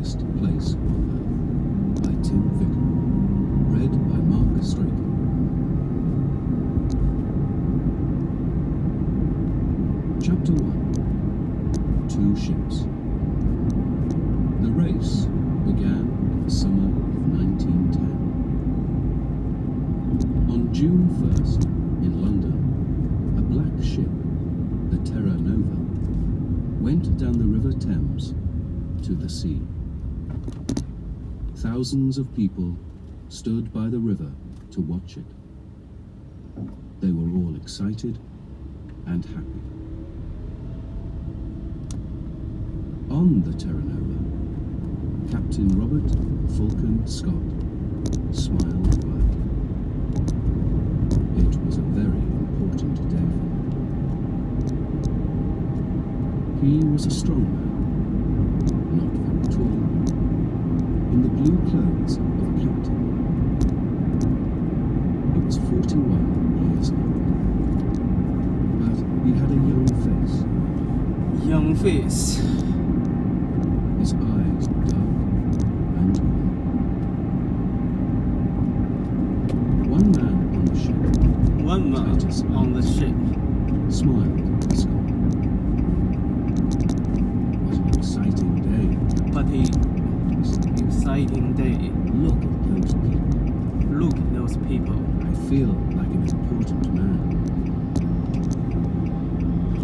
Happiest Place on Earth by Tim Vicker. Read by Mark Straker. Chapter 1. Two Ships. The race began in the summer of 1910. On June 1st, in London, a black ship, the Terra Nova, went down the River Thames to the sea. Thousands of people stood by the river to watch it. They were all excited and happy. On the Terra Nova, Captain Robert Fulton Scott smiled brightly. It was a very important day for him. He was a strong man, not very tall, in the blue clothes of a captain. He was 41 years old, but he had a young face. Young face. His eyes were dark and calm. One man on the ship, One man Titus on the ship. smiled at Scott. What an exciting day, But he said. exciting day. Look at those people. Look at those people. I feel like an important man.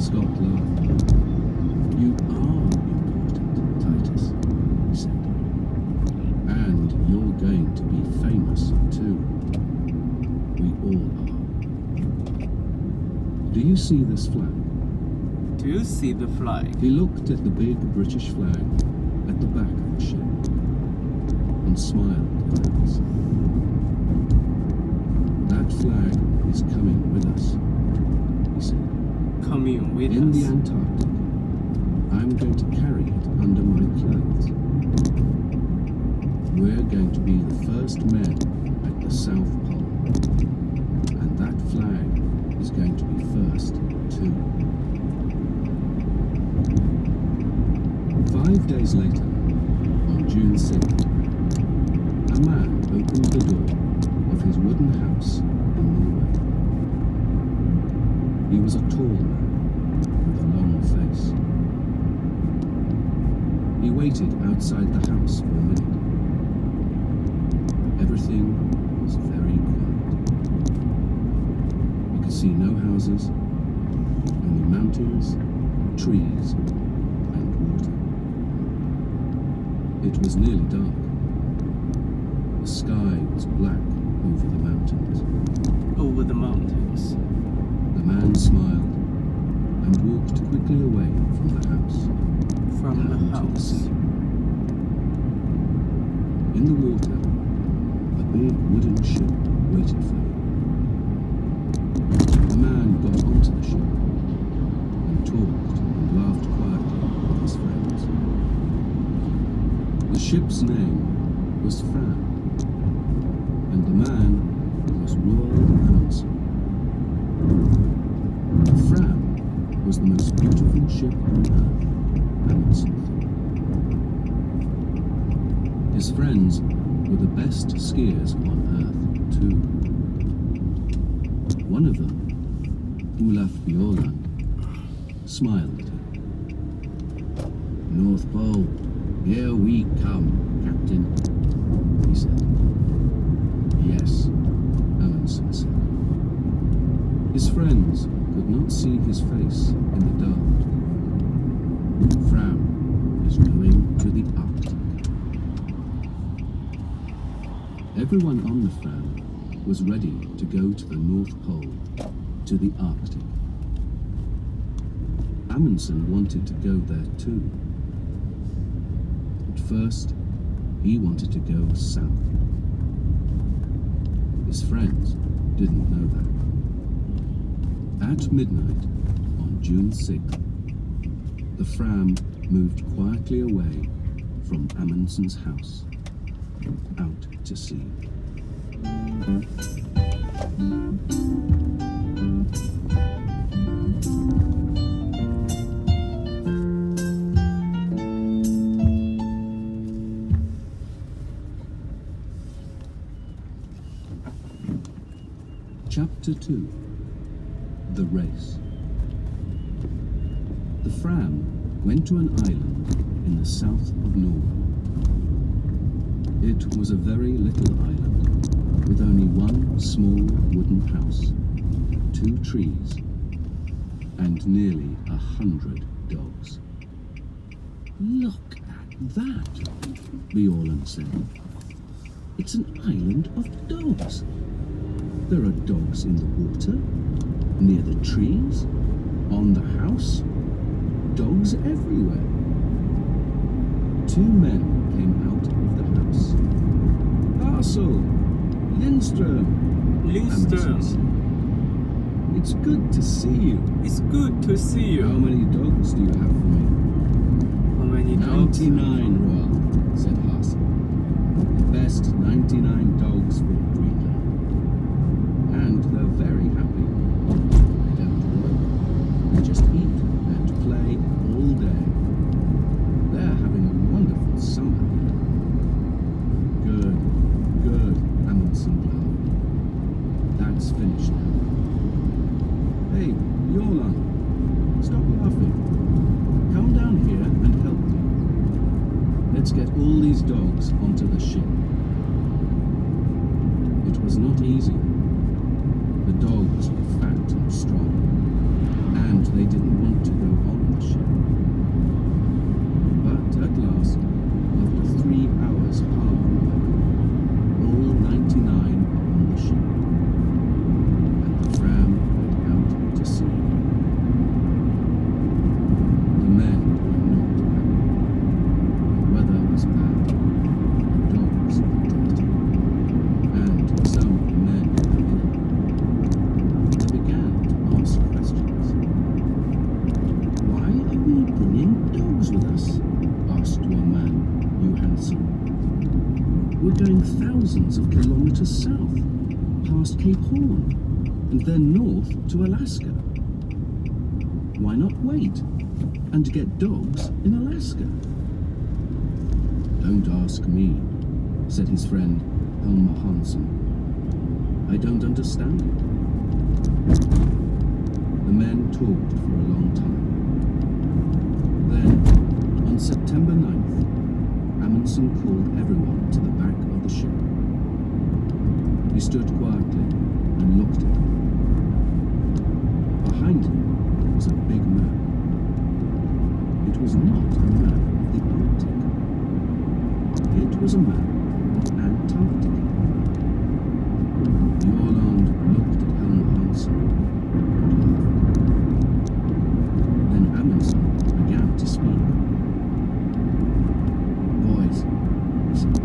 Scott laughed. You are important, Titus, he said. And you're going to be famous too. We all are. Do you see this flag? Do you see the flag? He looked at the big British flag at the back of the ship and smiled at us. That flag is coming with us, he said. Coming with In the us. Antarctic, I'm going to carry it under my clothes. We're going to be the first men at the South Pole, and that flag is going to be first too. 5 days later, on June 6th, a man opened the door of his wooden house in Norway. He was a tall man with a long face. He waited outside the house for a minute. Everything was very quiet. You could see no houses, only mountains, trees, and water. It was nearly dark. The sky was black over the mountains. Over the mountains. The man smiled and walked quickly away from the house. From down the to the house. sea. In the water, a big wooden ship waited for him. The man got onto the ship and talked and laughed quietly with his friends. The ship's name was Fram, and the man was Royal Amundsen. Fram was the most beautiful ship on earth, Amundsen thought. His friends were the best skiers on earth, too. One of them, Olaf Bjorland, smiled at him. North Pole, here we come, Captain, he said. Yes, Amundsen said. His friends could not see his face in the dark. Fram is going to the Arctic. Everyone on the Fram was ready to go to the North Pole, to the Arctic. Amundsen wanted to go there too. But first, he wanted to go south. His friends didn't know that. At midnight on June 6th, the Fram moved quietly away from Amundsen's house, out to sea. Chapter 2. The Race. The Fram went to an island in the south of Norway. It was a very little island, with only one small wooden house, 2 trees, and nearly 100 dogs. "Look at that," Bjorland said. "It's an island of dogs. There are dogs in the water, near the trees, on the house, dogs everywhere." 2 men came out of the house. "Hassel, Lindström," Lindström. Amundsen said. "It's good to see you. It's good to see you. How many dogs do you have for me?" How many dogs? 99, Roald, said Hassel. "The best 99 dogs for Greenland. And they're very happy. They don't work. They just eat and play all day. They're having a wonderful summer here." Good, good, Amundsen laughed. "That's finished now. Hey, Bjorland, stop laughing. Come down here and help me. Let's get all these dogs onto the ship." It was not easy. The dogs were fat and strong, and they didn't want to go on the ship. But at last, after 3 hours hard work, all 99 were on the ship, and the Fram went out to sea again. The men were not happy. The weather was bad, the dogs were dirty, and some of the men were ill. They began to ask questions. "Why are we bringing dogs with us?" asked one man, Johansson. "We're going thousands of kilometers south, past Cape Horn, and then north to Alaska. Why not wait and get dogs in Alaska?" "Don't ask me," said his friend Helmer Hansen. "I don't understand it." The men talked for a long time. Then, on September 9th, Amundsen called everyone to the back of the ship. He stood quietly and looked at them. Behind him was a big map. It was not a map of the Arctic. It was a map of Antarctica. Bjorland looked at Helmer Hansen and laughed. Then Amundsen began to speak. "Boys," he said,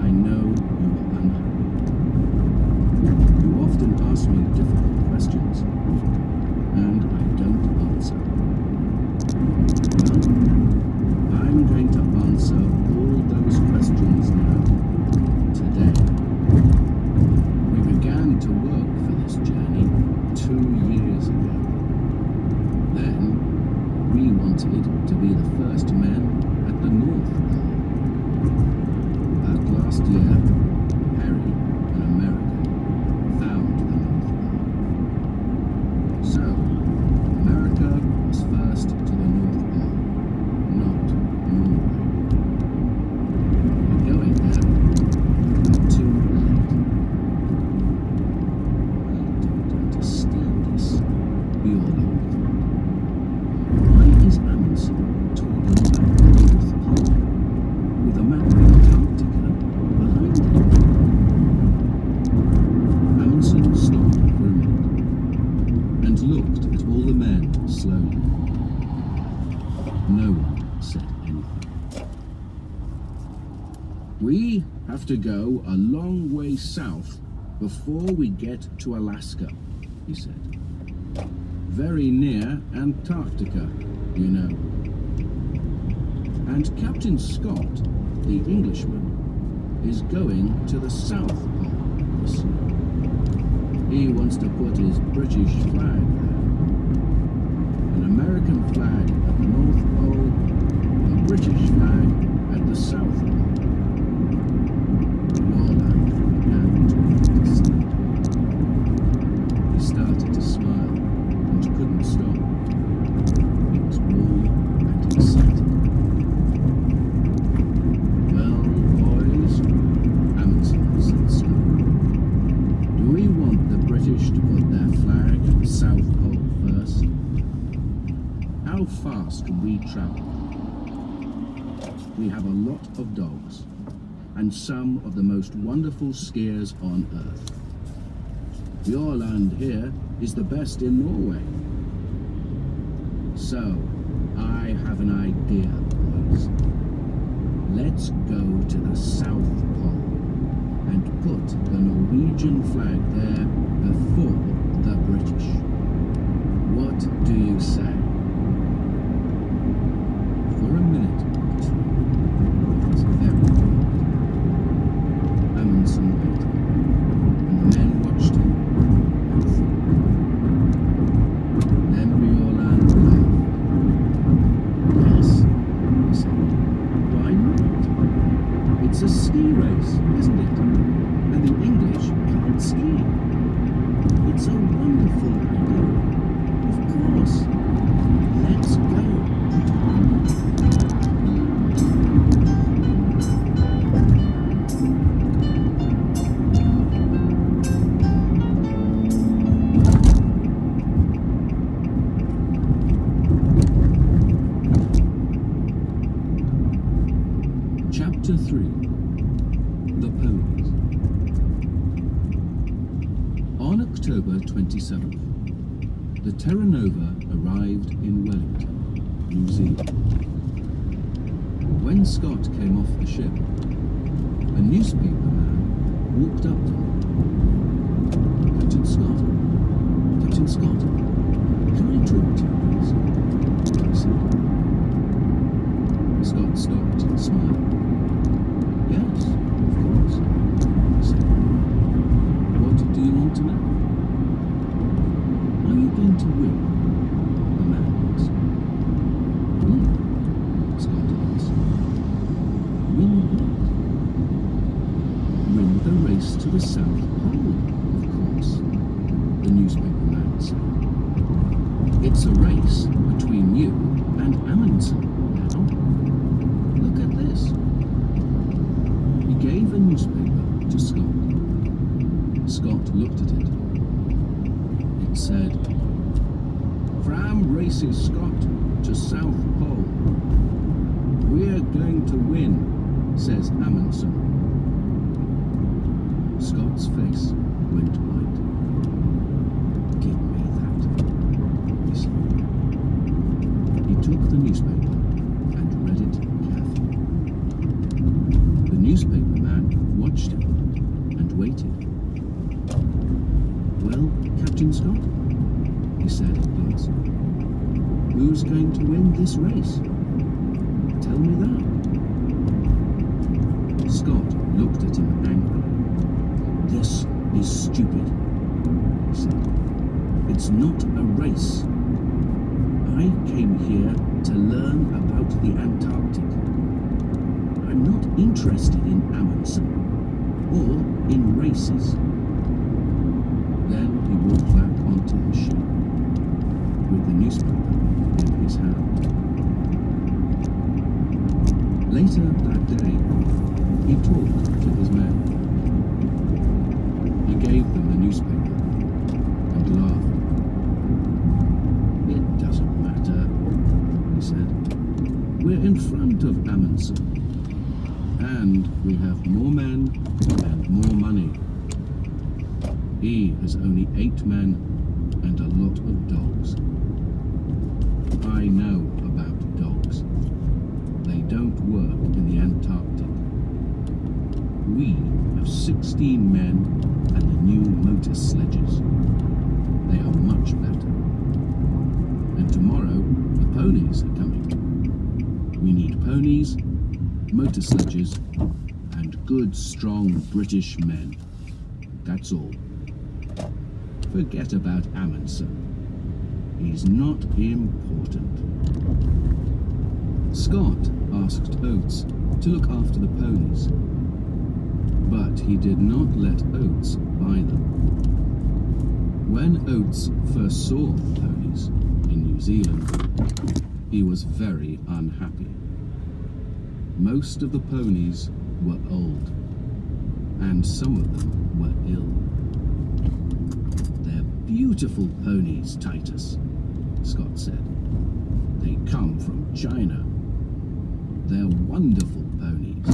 "I know you are unhappy. You often ask me difficult questions, and I don't answer. Well, I'm going to answer all those questions now, today. We began to work for this journey 2 years ago. Then, we wanted to be the first men at the North Pole. But last year, Harry, an American, found the North Pole. So, America was first to the North Pole, not Norway. We're going there, but too late." "I don't understand this," Bjorland thought. "Why is Amundsen talking about the North Pole, with a map of Antarctica behind him?" Amundsen stopped for a minute, and looked at all the men slowly. No one said anything. "We have to go a long way south before we get to Alaska," he said. "Very near Antarctica, you know. And Captain Scott, the Englishman, is going to the South Pole this year. He wants to put his British flag there. An American flag at the North Pole, a British flag at the South Pole." Bjorland began to understand. travel. We have a lot of dogs, and some of the most wonderful skiers on earth. Your land here is the best in Norway. So, I have an idea, boys. Let's go to the South Pole and put the Norwegian flag there before the British. What do you say? For a minute or two, it was very quiet. Amundsen waited, and the men watched him and thought. Then Bjørland laughed. Yes, he said. Why not? It's a ski race, isn't it? And the English can't ski. It's a wonderful idea. Of course. Let's go. Chapter 3. The Ponies. On October 27th, the Terra Nova arrived in Wellington, New Zealand. When Scott came off the ship, a newspaper man walked up to him. Captain Scott, Captain Scott, can I talk to you, please? He said. Scott stopped and smiled. Yes, of course, he said. What do you want to know? Are you going to win? The man asked. Win? Scott asked. Win what? Win the race to the South Pole, of course, the newspaper man said. It's a race between you and Amundsen now. Look at this. He gave a newspaper to Scott. Scott looked at it. It said, Fram races Scott to South Pole. We're going to win, says Amundsen. Scott's face went white. Give me that, he said. He took the newspaper and read it carefully. The newspaper man watched him and waited. Well, Captain Scott, he said at last, who's going to win this race? Tell me that. Scott looked at him angrily. This is stupid, he said. It's not a race. I came here to learn about the Antarctic. I'm not interested in Amundsen or in races. Then he walked back onto his ship with the newspaper in his hand. Later that day, he talked to his men. He gave them the newspaper and laughed. It doesn't matter, he said. We're in front of Amundsen. And we have more men and more money. He has only 8 men and a lot of dogs. I know about dogs. They don't work in the Antarctic. We have 16 men and the new motor sledges. They are much better. And tomorrow, the ponies are coming. We need ponies, motor sledges, and good, strong British men. That's all. Forget about Amundsen. He's not important. Scott asked Oates to look after the ponies, but he did not let Oates buy them. When Oates first saw the ponies in New Zealand, he was very unhappy. Most of the ponies were old, and some of them were ill. They're beautiful ponies, Titus, Scott said. They come from China. They're wonderful ponies.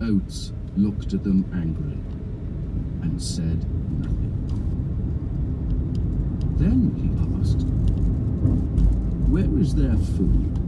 Oates looked at them angrily and said nothing. Then he asked, "Where is their food?"